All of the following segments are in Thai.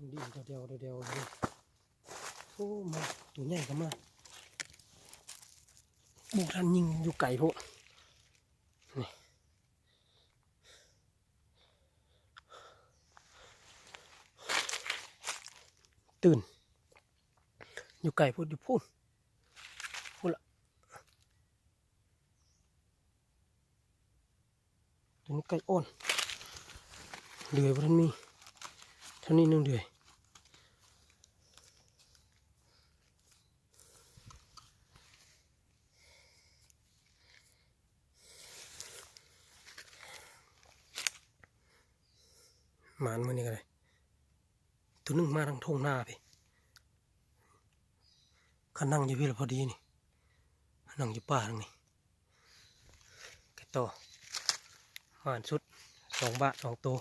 ดีเดียวโอ้มาตัวใหญ่ก็มาบุกทันยิงอยู่ไก่พวกนี่ตื่นอยู่ไก่พูดอยู่พูดละตัวนี้ไก่อ่อนเดือยพวกท่านมีเท่านี้นึงเดือยหมานมันนี่ก็เลยตัวนึงมาทางทงหน้าพี่ข้านั่งอยู่พี่ละพอดีนี่นั่งอยู่ป่าทางนี้ไก่ต่อหมานชุด2 บาท2 ตัว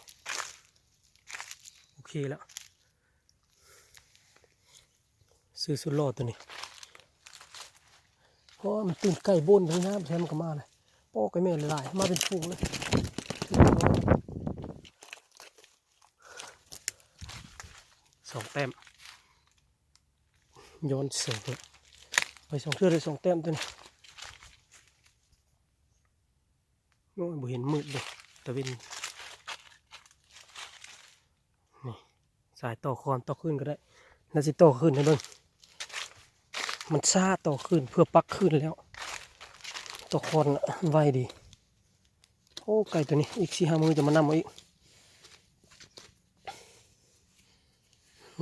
โอเคแล้วซื้อสุดโลตัวนี้เพราะมันตื่นไก่บนทั้งน้ำแซมก็มาเลยพ่อไก่แม่หลายมาเป็นฝูงเลย2 แต้มย้อนเสียงไป2 เทื่อเลย2 แต้มตัวนี้โอ้ยบ่เห็นมืดเลยตะวินนี่สายต่อคอนต่อขึ้นก็ได้แล้วสิต่อขึ้นให้เบิ่งมันซาต่อขึ้นเพื่อปักขึ้นแล้วต่อคอนไวดีโอ้ไก่ตัวนี้อีก4-5 มือจะมานำเอาอีก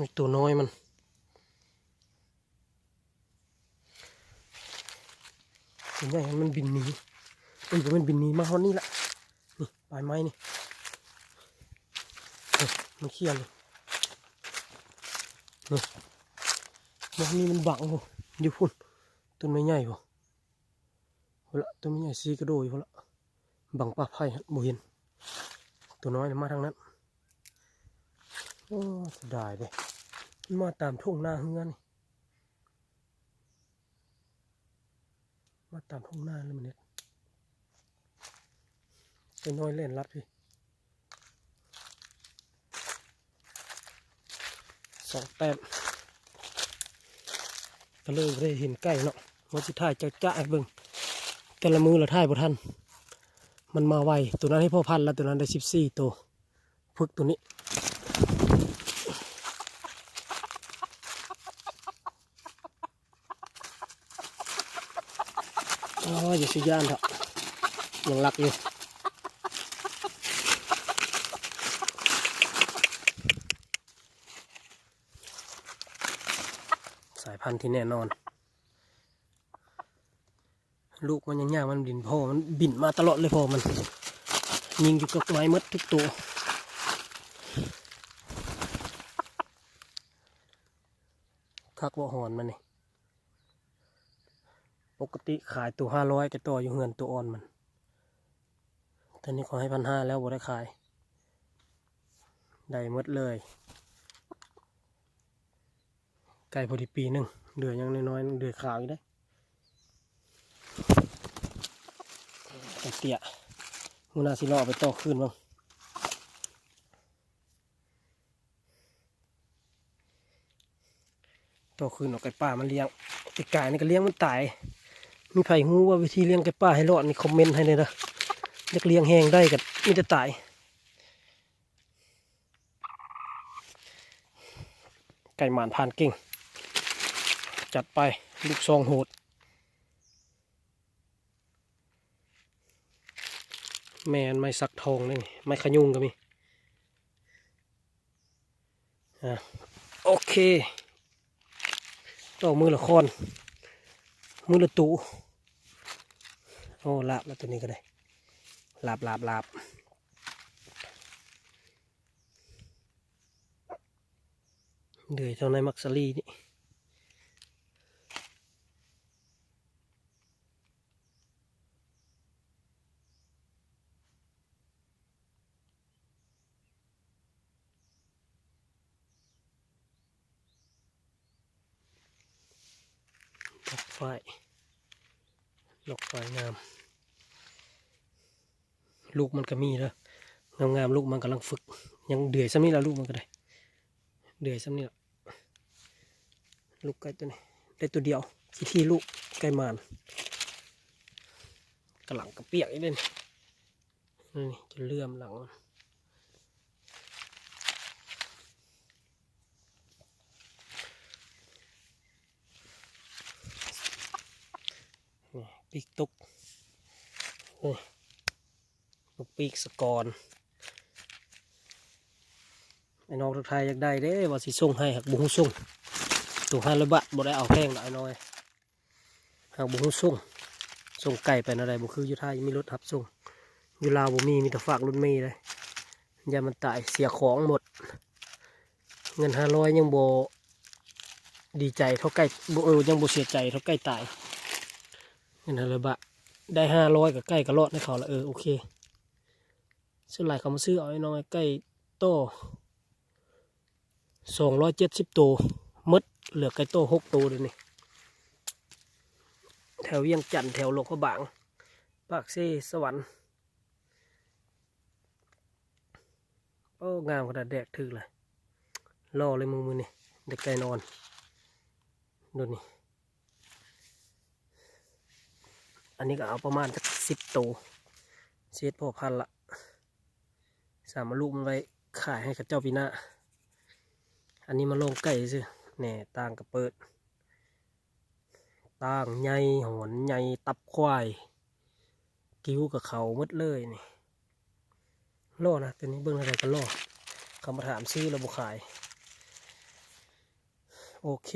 มีตัวน้อยมันตัวใหญ่มันบินหนีมันบินหนีมาเท่านี้ละนี่ปลายไม้นี่มันเขี้ยนเลยนี่มันบังอยู่พุ่นต้นไม้ใหญ่ป่ะพอละต้นไม้ใหญ่ซีกระโดดพอละบังป่าไผ่บ่เห็นตัวน้อยมาทางนั้นโอ้ได้เลยมาตามทุ่งนาเฮือนนี่มาตามทุ่งนาเลยมันเนี่ยไอ้น้อยเล่นรัดพี่2 แต้มก็เลยได้เห็นใกล้เนาะว่าสิถ่ายจะไอ้เบิ่งแต่ละมือละถ่ายบ่ทันมันมาไวตัวนั้นให้พ่อพันแล้วตัวนั้นได้14 ตัวพึกตัวนี้อ๋ออย่าสิย่านเถอะยังรักอยู่สายพันธุ์ที่แน่นอนลูกมันยังยากมันบินพ่อมันบินมาตลอดเลยพ่อมันยิงอยู่กับไม้มดทุกตัวคักว่าหอนมันนี่ปกติขายตัว500แต่ตัวอยู่เฮือนตัวอ่อนมันตอนนี้ขอให้1,500แล้วบ่ได้ขายได้หมดเลยไก่พอดีปีหนึ่งเดือยังน้อยๆเดือขาวอยู่ได้ไก่เตี้ยมูนาสิล่อไปต่อขึ้นบ้างต่อขึ้นออกไก่ป่ามันเลี้ยงไก่นี่ก็เลี้ยงมันตายมีใครรู้ว่าวิธีเลี้ยงไก่ป่าให้รอดนี่คอมเมนต์ให้เลยนะอยากเลี้ยงแห้งได้กับมันจะตายไก่หมานผ่านเก่งจัดไปลูกซองโหดแม่ไม่สักทองนี่ไม่ขยุงก็มีโอเคต่อมือละคอนมือละตูโอ้ลาบแล้วตัวนี้ก็ได้ลาบเดือยเท่าในมักซารีนี่ดอกไฟงามลูกมันก็มีแล้วงามลูกมันกำลังฝึกยังเดือยซะนี่แล้วลูกมันก็ได้ เดือยซ้ำนี่ละลูกไก่ตัวนี้ได้ตัวเดียวที่ลูกไก่มานกระหลังกระเปียกอีกเลยนี่จะเลื่อมหลังปีกตุกลูกปีกสกอนไอ้น้องทุกทายอยากได้เด้ว่าสิส่งให้หักบุ้งส่งตัว500 บาทบ่ได้เอาแพงหรอกไอ้น้อยหักบุ้งส่งไก่ไปอะไรบ่คืออยู่ไทยมีรถทับส่งอยู่ลาวบ่มีแต่ฝากรถเมล์เลยอย่ามันตายเสียของหมดเงิน500ยังบ่ดีใจเท่าไก่ยังบ่เสียใจเท่าไก่ตายเงิน500 บาทได้500กับไก่ก็รอดให้เขาละโอเคส่วนหลายเขามาซื้อเอาไอ้น้อยไก่โต270 ตัวมดเหลือไก่โต6 ตัวเดี๋ยวนี้แถวเวียงจันทน์แถวหลวงพระบางปากเซ่สวรรค์โอ้งามขนาดแดกถือเลยล่อเลยมือนี่เด็กไก่นอนดูนี่อันนี้ก็เอาประมาณสัก10 ตัวเศษพอพันละสามลูกมันไว้ขายให้กับเจ้าปีหน้าอันนี้มาลงไก่ซิแหน่ต่างกับเปิดต่างใหญ่หอนใหญ่ตับควายกิ้วกับเขาหมดเลยนี่ล่อนะตัวนี้เบิ้งอะไรกันล่อเขามาถามซื้อเราบุขายโอเค